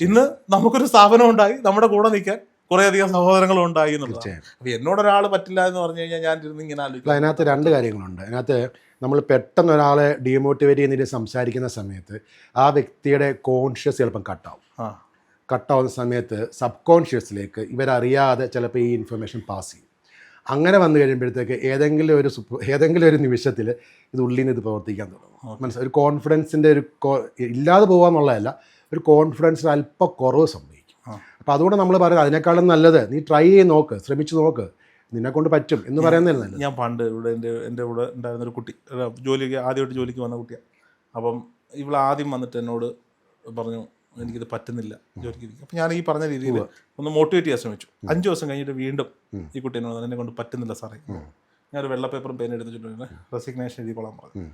ഇന്ന് നമുക്കൊരു സ്ഥാപനം ഉണ്ടായി, നമ്മുടെ കൂടെ നിൽക്കാൻ കുറേയധികം സഹോദരങ്ങളും ഉണ്ടായി എന്നുള്ളത്. അപ്പോൾ എന്നോടൊരാൾ പറ്റില്ല എന്ന് പറഞ്ഞു കഴിഞ്ഞാൽ ഞാൻ ഇരുന്ന് ഇങ്ങനെ ആലോചിക്കും. അതിനകത്ത് 2 കാര്യങ്ങളുണ്ട്. അതിനകത്ത് നമ്മൾ പെട്ടെന്ന് ഒരാളെ ഡീമോട്ടിവേറ്റ് ചെയ്യുന്നതിന് സംസാരിക്കുന്ന സമയത്ത് ആ വ്യക്തിയുടെ കോൺഷ്യസ് ചിലപ്പം കട്ടാവുന്ന സമയത്ത് സബ് കോൺഷ്യസിലേക്ക് ഇവരറിയാതെ ചിലപ്പോൾ ഈ ഇൻഫർമേഷൻ പാസ് ചെയ്യും. അങ്ങനെ വന്നു കഴിയുമ്പോഴത്തേക്ക് ഏതെങ്കിലും ഒരു നിമിഷത്തിൽ ഇത് ഉള്ളിൽ നിന്ന് ഇത് പ്രവർത്തിക്കാൻ തുടങ്ങും. മനസ്സിലായി, ഒരു കോൺഫിഡൻസിൻ്റെ ഇല്ലാതെ പോകാന്നുള്ളതല്ല, ഒരു കോൺഫിഡൻസിന് അല്പം കുറവ് സംഭവിക്കും. അപ്പോൾ അതുകൊണ്ട് നമ്മൾ പറയുന്നത് അതിനേക്കാളും നല്ലത് നീ ട്രൈ ചെയ്ത് നോക്ക്, ശ്രമിച്ചു നോക്ക്, നിന്നെക്കൊണ്ട് പറ്റും എന്ന് പറയുന്നതിന് നല്ലത്. ഞാൻ പണ്ട് ഇവിടെ എൻ്റെ കൂടെ ഉണ്ടായിരുന്നൊരു കുട്ടി, ആദ്യമായിട്ട് ജോലിക്ക് വന്ന കുട്ടിയാണ്. അപ്പം ഇവൾ ആദ്യം വന്നിട്ട് എന്നോട് പറഞ്ഞു, എനിക്കിത് പറ്റുന്നില്ല ജോലിക്ക്. അപ്പം ഞാൻ ഈ പറഞ്ഞ രീതിയിൽ ഒന്ന് മോട്ടിവേറ്റ് ചെയ്യാൻ ശ്രമിച്ചു. 5 ദിവസം കഴിഞ്ഞിട്ട് വീണ്ടും ഈ കുട്ടി എന്നോട്, എന്നെ കൊണ്ട് പറ്റുന്നില്ല സാറേ, ഞാനൊരു വെള്ള പേപ്പറും പേനും എടുത്തിട്ടുണ്ട്, റെസിഗ്നേഷൻ എഴുതിക്കൊള്ളാൻ പറഞ്ഞു.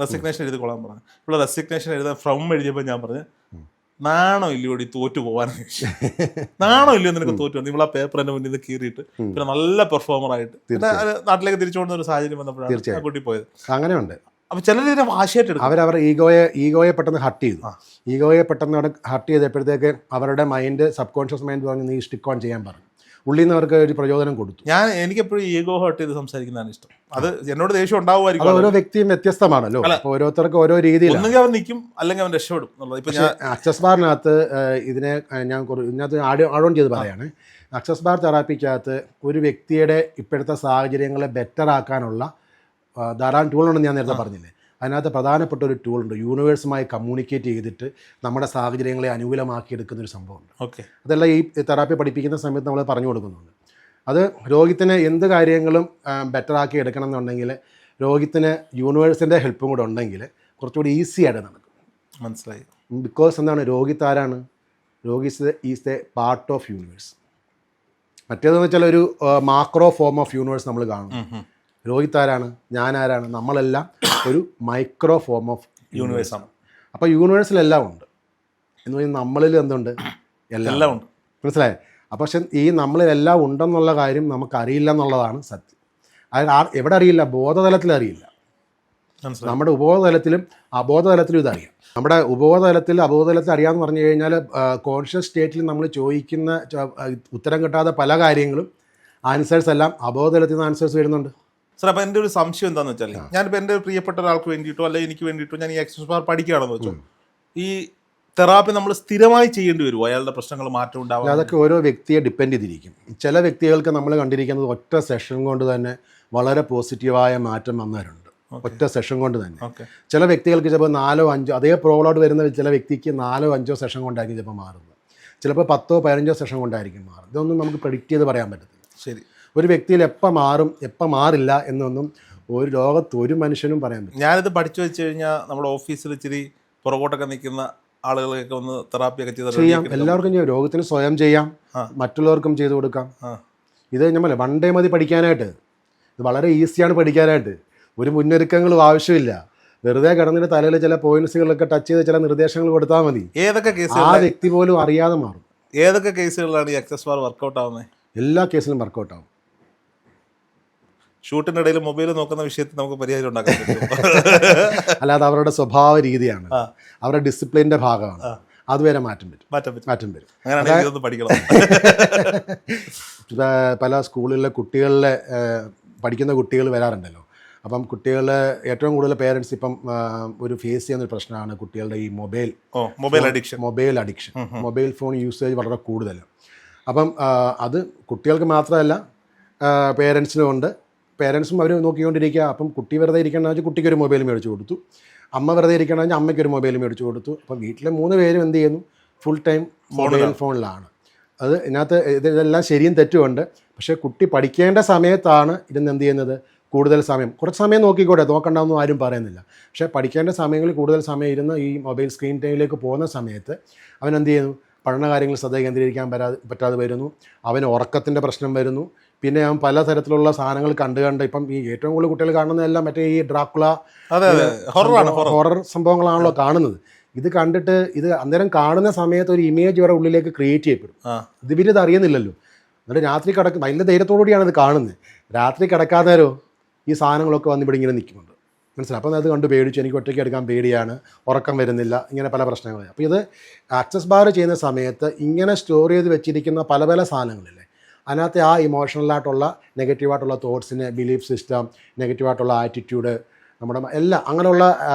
റെസിഗ്നേഷൻ എഴുതിക്കൊള്ളാൻ പറഞ്ഞു. ഇവിടെ റെസിഗ്നേഷൻ എഴുതാൻ ഫ്രം എഴുതിയപ്പോൾ ഞാൻ പറഞ്ഞു, നാണോ ഇല്ലയോടി തോറ്റു പോകാനെന്ന് ചോദിച്ചു. നാണോ ഇല്ലയോ നിനക്ക് തോറ്റു വന്നു, നിങ്ങൾ ആ പേപ്പർ എൻ്റെ മുന്നിൽ നിന്ന് കീറിയിട്ട് പിന്നെ നല്ല പെർഫോമറായിട്ട് പിന്നെ നാട്ടിലേക്ക് തിരിച്ചു പോകുന്ന ഒരു സാഹചര്യം വന്നപ്പോഴാണ് ആ കുട്ടി പോയത്. അങ്ങനെയുണ്ട്. അപ്പോൾ ചിലർ ഇതിനെ വാശിയായിട്ട് എടുക്കും. അവരവർ ഈഗോയെ പെട്ടെന്ന് ഹർട്ട് ചെയ്തു. ഈഗോയെ പെട്ടെന്ന് ഹർട്ട് ചെയ്തപ്പോഴത്തേക്ക് അവരുടെ മൈൻഡ്, സബ് കോൺഷ്യസ് മൈൻഡ് പറഞ്ഞു നീ സ്റ്റിക്ക് ഓൺ ചെയ്യാൻ പറഞ്ഞു. ഉള്ളിൽ നിന്ന് അവർക്ക് ഒരു പ്രചോദനം കൊടുത്തു. എനിക്കെപ്പോഴും ഈഗോ ഹേർട്ട് ചെയ്ത് സംസാരിക്കുന്നതാണ് ഇഷ്ടം. അത് എന്നോട് ദേഷ്യം ഉണ്ടാവുമായിരിക്കും. അത് ഓരോ വ്യക്തിയും വ്യത്യസ്തമാണല്ലോ, അപ്പോൾ ഓരോരുത്തർക്ക് ഓരോ രീതിയിൽ. ഒന്നുകിൽ അവൻ നിൽക്കും അല്ലെങ്കിൽ അവൻ രക്ഷപ്പെടും എന്നുള്ളത്. ഇപ്പൊ അക്സസ് ബാറിനകത്ത് ഇതിനെ ഞാൻ ഇതിനകത്ത് ആഡ് ചെയ്ത് പറയാണ്. അക്സസ് ബാർ തെറാപ്പിക്കകത്ത് ഒരു വ്യക്തിയുടെ ഇപ്പോഴത്തെ സാഹചര്യങ്ങളെ ബെറ്റർ ആക്കാനുള്ള ധാരാളം ടൂളുണ്ടെന്ന് ഞാൻ നേരത്തെ പറഞ്ഞില്ലേ. അതിനകത്ത് പ്രധാനപ്പെട്ട ഒരു ടൂളുണ്ട്, യൂണിവേഴ്സുമായി കമ്മ്യൂണിക്കേറ്റ് ചെയ്തിട്ട് നമ്മുടെ സാഹചര്യങ്ങളെ അനുകൂലമാക്കി എടുക്കുന്നൊരു സംഭവമുണ്ട്. ഓക്കെ, അതെല്ലാം ഈ തെറാപ്പി പഠിപ്പിക്കുന്ന സമയത്ത് നമ്മൾ പറഞ്ഞു കൊടുക്കുന്നുണ്ട്. അത് രോഗിത്തിന് എന്ത് കാര്യങ്ങളും ബെറ്ററാക്കി എടുക്കണം എന്നുണ്ടെങ്കിൽ രോഗിത്തിന് യൂണിവേഴ്സിൻ്റെ ഹെൽപ്പും കൂടെ ഉണ്ടെങ്കിൽ കുറച്ചുകൂടി ഈസി ആയിട്ട് നടക്കും. മനസ്സിലായി. ബിക്കോസ് എന്താണ്, രോഗിത്താരാണ്? Rogi is a part of universe. മറ്റേതെന്ന് വെച്ചാൽ ഒരു മാക്രോ ഫോം ഓഫ് യൂണിവേഴ്സ് നമ്മൾ കാണുന്നു. രോഗിത്താരാണ്? ഞാനാരാണ്? നമ്മളെല്ലാം ഒരു മൈക്രോ ഫോം ഓഫ് യൂണിവേഴ്സാണ്. അപ്പോൾ യൂണിവേഴ്സിലെല്ലാം ഉണ്ട് എന്ന് പറഞ്ഞാൽ നമ്മളിൽ എന്തുണ്ട്? എല്ലാം ഉണ്ട്. മനസ്സിലായേ? അപ്പോൾ പക്ഷെ ഈ നമ്മളിലെല്ലാം ഉണ്ടെന്നുള്ള കാര്യം നമുക്കറിയില്ല എന്നുള്ളതാണ് സത്യം. അത് എവിടെ അറിയില്ല? ബോധതലത്തിൽ അറിയില്ല. നമ്മുടെ ഉപബോധതലത്തിലും അബോധതലത്തിലും ഇതറിയാം. നമ്മുടെ ഉപബോധതലത്തിൽ അബോധതലത്തിൽ അറിയാമെന്ന് പറഞ്ഞു കഴിഞ്ഞാൽ കോൺഷ്യസ് സ്റ്റേറ്റിൽ നമ്മൾ ചോദിക്കുന്ന ഉത്തരം കിട്ടാത്ത പല കാര്യങ്ങളും ആൻസേഴ്സ് എല്ലാം അബോധതലത്തിൽ നിന്ന് ആൻസേഴ്സ് വരുന്നുണ്ട്. സാർ, അപ്പോൾ എൻ്റെ ഒരു സംശയം എന്താണെന്ന് വെച്ചാൽ, ഞാനിപ്പോൾ എൻ്റെ പ്രിയപ്പെട്ട ഒരാൾക്ക് വേണ്ടിയിട്ടോ അല്ലെങ്കിൽ എനിക്ക് വേണ്ടിയിട്ടോ ഞാൻ ഈ എക്സസ് ബാർ പഠിക്കുകയാണെന്ന് വെച്ചോ, ഈ തെറാപ്പി നമ്മൾ സ്ഥിരമായി ചെയ്യേണ്ടി വരുമോ? അയാളുടെ പ്രശ്നങ്ങൾ മാറ്റം ഉണ്ടാവും? അതൊക്കെ ഓരോ വ്യക്തിയെ ഡിപ്പെൻഡ് ചെയ്തിരിക്കും. ചില വ്യക്തികൾക്ക് നമ്മൾ കണ്ടിരിക്കുന്നത് ഒറ്റ സെഷൻ കൊണ്ട് തന്നെ വളരെ പോസിറ്റീവായ മാറ്റം വന്നവരുണ്ട്. ഒറ്റ സെഷൻ കൊണ്ട് തന്നെ. ചില വ്യക്തികൾക്ക് ചിലപ്പോൾ 4-5 അതേ പ്രോബ്ലം വരുന്ന ചില വ്യക്തിക്ക് 4-5 സെഷൻ കൊണ്ടായിരിക്കും ചിലപ്പോൾ മാറുന്നത്. ചിലപ്പോൾ 10-15 സെഷൻ കൊണ്ടായിരിക്കും മാറും. ഇതൊന്നും നമുക്ക് പ്രെഡിക്റ്റ് ചെയ്ത് പറയാൻ പറ്റത്തില്ല. ശരി. ഒരു വ്യക്തിയിൽ എപ്പോൾ മാറും എപ്പോൾ മാറില്ല എന്നൊന്നും ഒരു ലോകത്ത് ഒരു മനുഷ്യനും പറയാൻ പറ്റില്ല. ഞാനിത് പഠിച്ചു വെച്ച് കഴിഞ്ഞാൽ നമ്മുടെ ഓഫീസിൽ ഇച്ചിരി പുറകോട്ടൊക്കെ നിൽക്കുന്ന ആളുകളെയൊക്കെ ഒന്ന് തെറാപ്പിയൊക്കെ ചെയ്യാം. എല്ലാവർക്കും ചെയ്യാം. രോഗത്തിന് സ്വയം ചെയ്യാം, മറ്റുള്ളവർക്കും ചെയ്തു കൊടുക്കാം. ഇത് നമ്മൾ വൺ ഡേ മതി പഠിക്കാനായിട്ട്. ഇത് വളരെ ഈസിയാണ് പഠിക്കാനായിട്ട്. ഒരു മുന്നൊരുക്കങ്ങളും ആവശ്യമില്ല. വെറുതെ കിടന്നിട്ട് തലയിൽ ചില പോയിന്റ്സുകളൊക്കെ ടച്ച് ചെയ്ത് ചില നിർദ്ദേശങ്ങൾ കൊടുത്താൽ മതി. ഏതൊക്കെ കേസുകൾ ആ വ്യക്തി പോലും അറിയാതെ മാറും. ഏതൊക്കെ കേസുകളിലാണ് ഈ എക്സസ് ബാർ വർക്കൗട്ട് ആവുന്നത്? എല്ലാ കേസിലും വർക്കൗട്ട് ആവും. ഷൂട്ടിനിടയിൽ മൊബൈൽ നോക്കുന്ന വിഷയത്തിൽ നമുക്ക് പരിഹാരം ഉണ്ടാക്കാൻ പറ്റും. അല്ലാതെ അവരുടെ സ്വഭാവ രീതിയാണ്, അവരുടെ ഡിസിപ്ലിൻ്റെ ഭാഗമാണ്. അതുവരെ മാറ്റം വരും. പല സ്കൂളിലെ കുട്ടികളിലെ പഠിക്കുന്ന കുട്ടികൾ വരാറുണ്ടല്ലോ. അപ്പം കുട്ടികൾ ഏറ്റവും കൂടുതൽ പേരൻസ് ഇപ്പം ഒരു ഫേസ് ചെയ്യുന്ന ഒരു പ്രശ്നമാണ് കുട്ടികളുടെ ഈ mobile addiction. Mobile phone usage വളരെ കൂടുതലാണ്. അപ്പം അത് കുട്ടികൾക്ക് മാത്രമല്ല പേരൻസിനും ഉണ്ട്. പേരൻസും അവർ നോക്കിക്കൊണ്ടിരിക്കുക. അപ്പം കുട്ടി വെറുതെ ഇരിക്കണമെന്ന് വെച്ചാൽ കുട്ടിക്കൊരു മൊബൈൽ മേടിച്ച് കൊടുത്തു. അമ്മ വെറുതെ ഇരിക്കണമെന്ന് വെച്ചാൽ അമ്മയ്ക്കൊരു മൊബൈൽ മേടിച്ച് കൊടുത്തു. അപ്പം വീട്ടിലെ 3 പേരും എന്ത് ചെയ്യുന്നു? ഫുൾ ടൈം മൊബൈൽ ഫോണിലാണ്. അത് ഇതിനകത്ത് ഇതെല്ലാം ശരിയും തെറ്റുമുണ്ട്. പക്ഷേ കുട്ടി പഠിക്കേണ്ട സമയത്താണ് ഇരുന്ന് എന്ത് ചെയ്യുന്നത്? കൂടുതൽ സമയം, കുറച്ച് സമയം നോക്കണ്ടെന്നും ആരും പറയുന്നില്ല. പക്ഷേ പഠിക്കേണ്ട സമയങ്ങളിൽ കൂടുതൽ സമയം ഇരുന്ന് ഈ മൊബൈൽ സ്ക്രീൻ ടൈമിലേക്ക് പോകുന്ന സമയത്ത് അവൻ എന്ത് ചെയ്യുന്നു? പഠന കാര്യങ്ങൾ ശ്രദ്ധ കേന്ദ്രീകരിക്കാൻ പറ്റാതെ വരുന്നു. അവന് ഉറക്കത്തിൻ്റെ പ്രശ്നം വരുന്നു. പിന്നെ അവൻ പലതരത്തിലുള്ള സാധനങ്ങൾ കണ്ട് ഇപ്പം ഈ ഏറ്റവും കൂടുതൽ കുട്ടികൾ കാണുന്നതെല്ലാം മറ്റേ ഈ ഡ്രാക്കുള ഹൊറർ സംഭവങ്ങളാണല്ലോ കാണുന്നത്. ഇത് കണ്ടിട്ട് ഇത് അന്നേരം കാണുന്ന സമയത്ത് ഒരു ഇമേജ് ഇവരുടെ ഉള്ളിലേക്ക് ക്രിയേറ്റ് ചെയ്യപ്പെടും. ഇത് ഇവരിത് അറിയുന്നില്ലല്ലോ. എന്നിട്ട് രാത്രി വലിയ ധൈര്യത്തോടുകൂടിയാണ് ഇത് കാണുന്നത്. രാത്രി കിടക്കാതേരോ ഈ സാധനങ്ങളൊക്കെ വന്ന് ഇവിടെ ഇങ്ങനെ നിൽക്കുന്നുണ്ട്. മനസ്സിലായി? അപ്പം അത് കണ്ട് പേടിച്ചു. എനിക്ക് ഒറ്റയ്ക്ക് എടുക്കാൻ പേടിയാണ്, ഉറക്കം വരുന്നില്ല, ഇങ്ങനെ പല പ്രശ്നങ്ങളും. അപ്പോൾ ഇത് ആക്സസ് ബാർ ചെയ്യുന്ന സമയത്ത് ഇങ്ങനെ സ്റ്റോർ ചെയ്ത് വെച്ചിരിക്കുന്ന പല പല സാധനങ്ങളില്ലേ, അതിനകത്ത് ആ ഇമോഷണലായിട്ടുള്ള നെഗറ്റീവായിട്ടുള്ള തോട്ട്സിന്, ബിലീഫ് സിസ്റ്റം, നെഗറ്റീവായിട്ടുള്ള ആറ്റിറ്റ്യൂഡ്, നമ്മുടെ എല്ലാം അങ്ങനെയുള്ള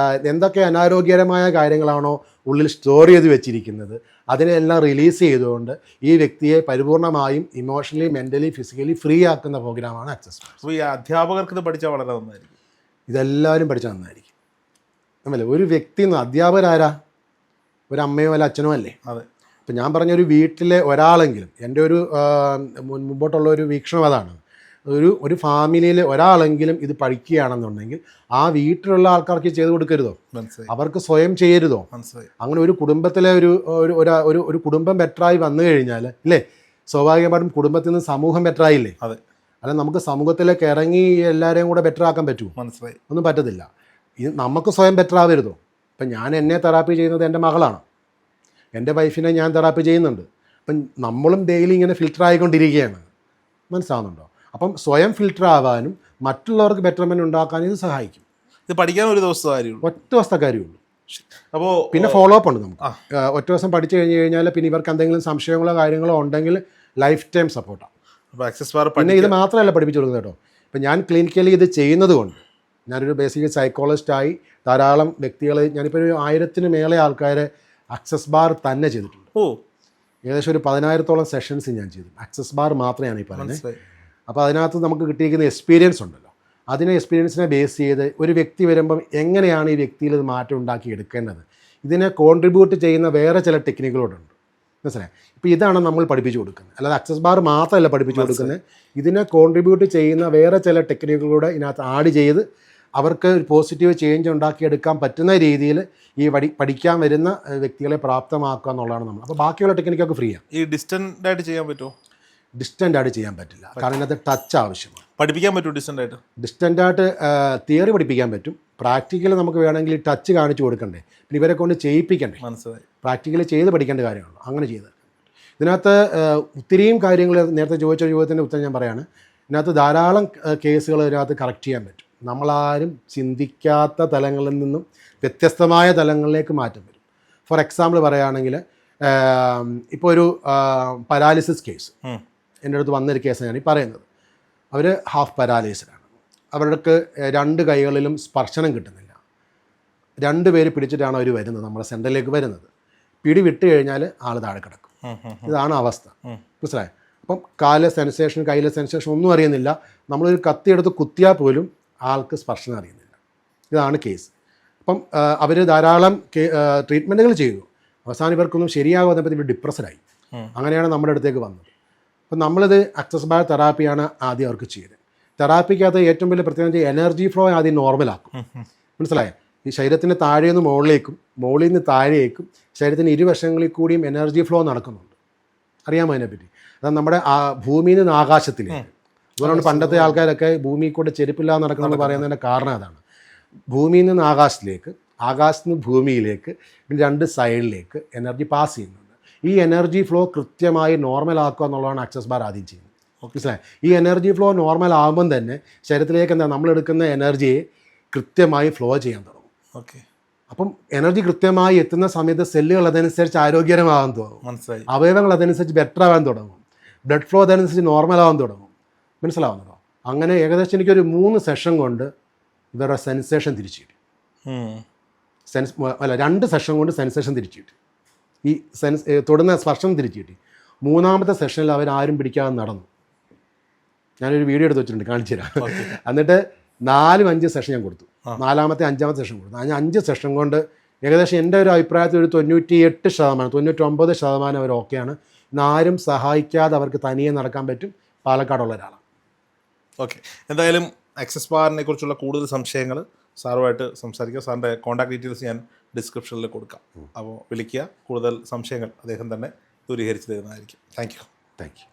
എന്തൊക്കെ അനാരോഗ്യകരമായ കാര്യങ്ങളാണോ ഉള്ളിൽ സ്റ്റോർ ചെയ്ത് വെച്ചിരിക്കുന്നത് അതിനെല്ലാം റിലീസ് ചെയ്തുകൊണ്ട് ഈ വ്യക്തിയെ പരിപൂർണമായും ഇമോഷണലി, മെൻ്റലി, ഫിസിക്കലി ഫ്രീ ആക്കുന്ന പ്രോഗ്രാമാണ് ആക്സസ് ബാർ. അപ്പോൾ ഈ അധ്യാപകർക്ക് ഇത് പഠിച്ചാൽ വളരെ നന്നായിരിക്കും. ഇതെല്ലാവരും പഠിച്ചാൽ നന്നായിരിക്കും. അല്ലേ? ഒരു വ്യക്തി അധ്യാപകരാരാ? ഒരു അമ്മയോ അല്ല അച്ഛനോ അല്ലേ? അതെ. ഇപ്പം ഞാൻ പറഞ്ഞൊരു വീട്ടിലെ ഒരാളെങ്കിലും, എൻ്റെ ഒരു മുമ്പോട്ടുള്ള ഒരു വീക്ഷണം അതാണ്, ഒരു ഫാമിലിയിൽ ഒരാളെങ്കിലും ഇത് പഠിക്കുകയാണെന്നുണ്ടെങ്കിൽ ആ വീട്ടിലുള്ള ആൾക്കാർക്ക് ചെയ്ത് കൊടുക്കരുതോ? അവർക്ക് സ്വയം ചെയ്യരുതോ? അങ്ങനെ ഒരു കുടുംബത്തിലെ ഒരു കുടുംബം ബെറ്ററായി വന്നു കഴിഞ്ഞാൽ ഇല്ലേ, സ്വാഭാവികമായിട്ടും കുടുംബത്തിൽ നിന്ന് സമൂഹം ബെറ്ററായില്ലേ? അല്ല, നമുക്ക് സമൂഹത്തിലേക്ക് ഇറങ്ങി എല്ലാവരെയും കൂടെ ബെറ്റർ ആക്കാൻ പറ്റുമോ? ഒന്നും പറ്റത്തില്ല. ഇത് നമുക്ക് സ്വയം ബെറ്റർ ആവരുതോ? ഇപ്പം ഞാൻ എന്നെ തെറാപ്പി ചെയ്യുന്നത് എൻ്റെ മകളാണ്, എൻ്റെ വൈഫിനെ ഞാൻ തെറാപ്പി ചെയ്യുന്നുണ്ട്. അപ്പം നമ്മളും ഡെയിലി ഇങ്ങനെ ഫിൽറ്റർ ആയിക്കൊണ്ടിരിക്കുകയാണ്. മനസ്സിലാവുന്നുണ്ടോ? അപ്പം സ്വയം ഫിൽറ്റർ ആവാനും മറ്റുള്ളവർക്ക് ബെറ്റർമെൻറ്റ് ഉണ്ടാക്കാനും ഇത് സഹായിക്കും. ഇത് പഠിക്കാൻ ഒരു ദിവസത്തെ കാര്യമുള്ളൂ, ഒറ്റ ദിവസത്തെ കാര്യമുള്ളൂ. അപ്പോൾ പിന്നെ ഫോളോ അപ്പ് ഉണ്ട് നമുക്ക്. ഒറ്റ ദിവസം പഠിച്ചു കഴിഞ്ഞ് കഴിഞ്ഞാൽ പിന്നെ ഇവർക്ക് എന്തെങ്കിലും സംശയങ്ങളോ കാര്യങ്ങളോ ഉണ്ടെങ്കിൽ ലൈഫ് ടൈം സപ്പോർട്ടാണ്. അപ്പോൾ ആക്സസ് ബാർ പിന്നെ ഇത് മാത്രമല്ല പഠിപ്പിച്ചു കൊടുക്കുന്നത് കേട്ടോ. ഇപ്പം ഞാൻ ക്ലിനിക്കലി ഇത് ചെയ്യുന്നത് കൊണ്ട് ഞാനൊരു ബേസിക്കലി സൈക്കോളജിസ്റ്റായി ധാരാളം വ്യക്തികളെ ഞാനിപ്പോൾ ഒരു 1000-ന് മേലെ ആൾക്കാരെ ആക്സസ് ബാർ തന്നെ ചെയ്തിട്ടുണ്ട്. ഏകദേശം ഒരു 10,000-ഓളം സെഷൻസ് ഞാൻ ചെയ്തു. ആക്സസ് ബാർ മാത്രമാണ് ഈ പറയുന്നത്. അപ്പോൾ അതിനകത്ത് നമുക്ക് കിട്ടിയിരിക്കുന്ന എക്സ്പീരിയൻസ് ഉണ്ടല്ലോ, എക്സ്പീരിയൻസിനെ ബേസ് ചെയ്ത് ഒരു വ്യക്തി വരുമ്പം എങ്ങനെയാണ് ഈ വ്യക്തിയിൽ ഇത് മാറ്റം ഉണ്ടാക്കി എടുക്കേണ്ടത്, ഇതിനെ കോൺട്രിബ്യൂട്ട് ചെയ്യുന്ന വേറെ ചില ടെക്നിക്കുകളുണ്ട്. മനസ്സിലായി? ഇപ്പോൾ ഇതാണ് നമ്മൾ പഠിപ്പിച്ചു കൊടുക്കുന്നത്. അല്ലാതെ ആക്സസ് ബാർ മാത്രമല്ല പഠിപ്പിച്ചു കൊടുക്കുന്നത്, ഇതിനെ കോൺട്രിബ്യൂട്ട് ചെയ്യുന്ന വേറെ ചില ടെക്നിക്കുകളൂടെ ഇതിനകത്ത് ആഡ് ചെയ്ത് അവർക്ക് ഒരു പോസിറ്റീവ് ചേഞ്ച് ഉണ്ടാക്കിയെടുക്കാൻ പറ്റുന്ന രീതിയിൽ ഈ പഠിക്കാൻ വരുന്ന വ്യക്തികളെ പ്രാപ്തമാക്കുക എന്നുള്ളതാണ് നമ്മൾ. അപ്പോൾ ബാക്കിയുള്ള ടെക്നിക്കൊക്കെ ഫ്രീ ആണ്. ഈ ഡിസ്റ്റൻ്റ് ആയിട്ട് ചെയ്യാൻ പറ്റുമോ? ഡിസ്റ്റൻ്റ് ആയിട്ട് ചെയ്യാൻ പറ്റില്ല, കാരണം ഇതിനകത്ത് ടച്ച് ആവശ്യമാണ്. പഠിപ്പിക്കാൻ പറ്റുമോ ഡിസ്റ്റൻ്റ് ആയിട്ട്? ഡിസ്റ്റൻ്റ് ആയിട്ട് തിയറി പഠിപ്പിക്കാൻ പറ്റും. പ്രാക്ടിക്കൽ നമുക്ക് വേണമെങ്കിൽ ടച്ച് കാണിച്ചു കൊടുക്കണ്ടേ, പിന്നെ ഇവരെ കൊണ്ട് ചെയ്യിപ്പിക്കണ്ടേ. മനസ്സിലായി. പ്രാക്ടിക്കലി ചെയ്ത് പഠിക്കേണ്ട കാര്യമാണല്ലോ. അങ്ങനെ ചെയ്ത് ഇതിനകത്ത് ഒത്തിരിയും കാര്യങ്ങൾ നേരത്തെ ചോദിച്ച ചോദ്യത്തിൻ്റെ ഉത്തരം ഞാൻ പറയാണ്. ഇതിനകത്ത് ധാരാളം കേസുകൾ ഇതിനകത്ത് കറക്റ്റ് ചെയ്യാൻ പറ്റും. നമ്മളാരും ചിന്തിക്കാത്ത തലങ്ങളിൽ നിന്നും വ്യത്യസ്തമായ തലങ്ങളിലേക്ക് മാറ്റം വരും. ഫോർ എക്സാമ്പിൾ പറയുകയാണെങ്കിൽ ഇപ്പോൾ ഒരു പരാലിസിസ് കേസ് എൻ്റെ അടുത്ത് വന്നൊരു കേസാണ് ഞാൻ ഈ പറയുന്നത്. അവർ ഹാഫ് പരാലൈസ്ഡാണ്. അവർക്ക് 2 കൈകളിലും സ്പർശനം കിട്ടുന്നില്ല. 2 പേര് പിടിച്ചിട്ടാണ് അവർ വരുന്നത്, നമ്മുടെ സെൻറ്ററിലേക്ക് വരുന്നത്. പിടി വിട്ട് കഴിഞ്ഞാൽ ആൾ താഴെ കിടക്കും. ഇതാണ് അവസ്ഥ. മനസ്സിലായി? അപ്പം കാലിലെ സെൻസേഷൻ, കയ്യിലെ സെൻസേഷൻ ഒന്നും അറിയുന്നില്ല. നമ്മളൊരു കത്തിയെടുത്ത് കുത്തിയാൽ പോലും ആൾക്ക് സ്പർശനം അറിയുന്നില്ല. ഇതാണ് കേസ്. അപ്പം അവർ ധാരാളം ട്രീറ്റ്മെൻറ്റുകൾ ചെയ്തു. അവസാനം ഇവർക്കൊന്നും ശരിയാകാതെ ഇവർ ഡിപ്രസ്ഡായി. അങ്ങനെയാണ് നമ്മുടെ അടുത്തേക്ക് വന്നത്. അപ്പം നമ്മളിത് ആക്സസ് ബാർ തെറാപ്പിയാണ് ആദ്യം അവർക്ക് ചെയ്തത്. തെറാപ്പിക്കകത്ത് ഏറ്റവും വലിയ പ്രത്യേകത എനർജി ഫ്ലോ ആദ്യം നോർമലാക്കും. മനസ്സിലായോ? ഈ ശരീരത്തിൻ്റെ താഴെ നിന്ന് മുകളിലേക്കും മുകളിൽ നിന്ന് താഴേക്കും ശരീരത്തിൻ്റെ ഇരുവശങ്ങളിൽ കൂടിയും എനർജി ഫ്ലോ നടക്കുന്നുണ്ട്. അറിയാമോ അതിനെപ്പറ്റി? അത് നമ്മുടെ ഭൂമിയിൽ നിന്ന് ആകാശത്തിലേക്ക്. അതുകൊണ്ടാണ് പണ്ടത്തെ ആൾക്കാരൊക്കെ ഭൂമിയിൽ കൂടെ ചെരുപ്പില്ലാതെ നടക്കണമെന്ന് പറയുന്നതിൻ്റെ കാരണം അതാണ്. ഭൂമിയിൽ നിന്ന് ആകാശത്തിലേക്ക്, ആകാശത്ത് നിന്ന് ഭൂമിയിലേക്ക്, 2 സൈഡിലേക്ക് എനർജി പാസ് ചെയ്യുന്നുണ്ട്. ഈ എനർജി ഫ്ലോ കൃത്യമായി നോർമലാക്കുക എന്നുള്ളതാണ് ആക്സസ് ബാർ ആദ്യം ചെയ്യുന്നത്. മനസ്സിലായി? ഈ എനർജി ഫ്ലോ നോർമൽ ആകുമ്പം തന്നെ ശരീരത്തിലേക്ക് നമ്മളെടുക്കുന്ന എനർജിയെ കൃത്യമായി ഫ്ലോ ചെയ്യാൻ തുടങ്ങും. ഓക്കെ. അപ്പം എനർജി കൃത്യമായി എത്തുന്ന സമയത്ത് സെല്ലുകൾ അതനുസരിച്ച് ആരോഗ്യകരമാകാൻ തുടങ്ങും. മനസ്സിലായി. അവയവങ്ങൾ അതനുസരിച്ച് ബെറ്റർ ആവാൻ തുടങ്ങും. ബ്ലഡ് ഫ്ലോ അതനുസരിച്ച് നോർമലാവാൻ തുടങ്ങും. മനസ്സിലാവുന്നതോ? അങ്ങനെ ഏകദേശം എനിക്കൊരു 3 സെഷൻ കൊണ്ട് ഇവരുടെ സെൻസേഷൻ തിരിച്ചു കിട്ടി. 2 സെഷൻ കൊണ്ട് സെൻസേഷൻ തിരിച്ചു കിട്ടി. ഈ തൊടുന്ന സ്പർശനം തിരിച്ചു കിട്ടി. 3ാമത്തെ സെഷനിൽ അവരാരും പിടിക്കാതെ നടന്നു. ഞാനൊരു വീഡിയോ എടുത്ത് വെച്ചിട്ടുണ്ട്, കാണിച്ചു തരാം. എന്നിട്ട് 4-5 സെഷൻ ഞാൻ കൊടുത്തു. 4ാമത്തെ 5ാമത്തെ സെഷൻ കൊടുത്തു. അതിന് 5 സെഷൻ കൊണ്ട് ഏകദേശം എൻ്റെ ഒരു അഭിപ്രായത്തിൽ ഒരു 98%, 99% അവർ ഓക്കെയാണ്. ഇന്നാരും സഹായിക്കാതെ അവർക്ക് തനിയെ നടക്കാൻ പറ്റും. പാലക്കാടുള്ള ഒരാളാണ്. ഓക്കെ. എന്തായാലും ആക്സസ് ബാറിനെ കുറിച്ചുള്ള കൂടുതൽ സംശയങ്ങൾ സാറുമായിട്ട് സംസാരിക്കുക. സാറിൻ്റെ കോൺടാക്ട് ഡീറ്റെയിൽസ് ഞാൻ ഡിസ്ക്രിപ്ഷനിൽ കൊടുക്കാം. അപ്പോൾ വിളിക്കുക. കൂടുതൽ സംശയങ്ങൾ അദ്ദേഹം തന്നെ ദൂരീകരിച്ച് തരുന്നതായിരിക്കും. Thank you.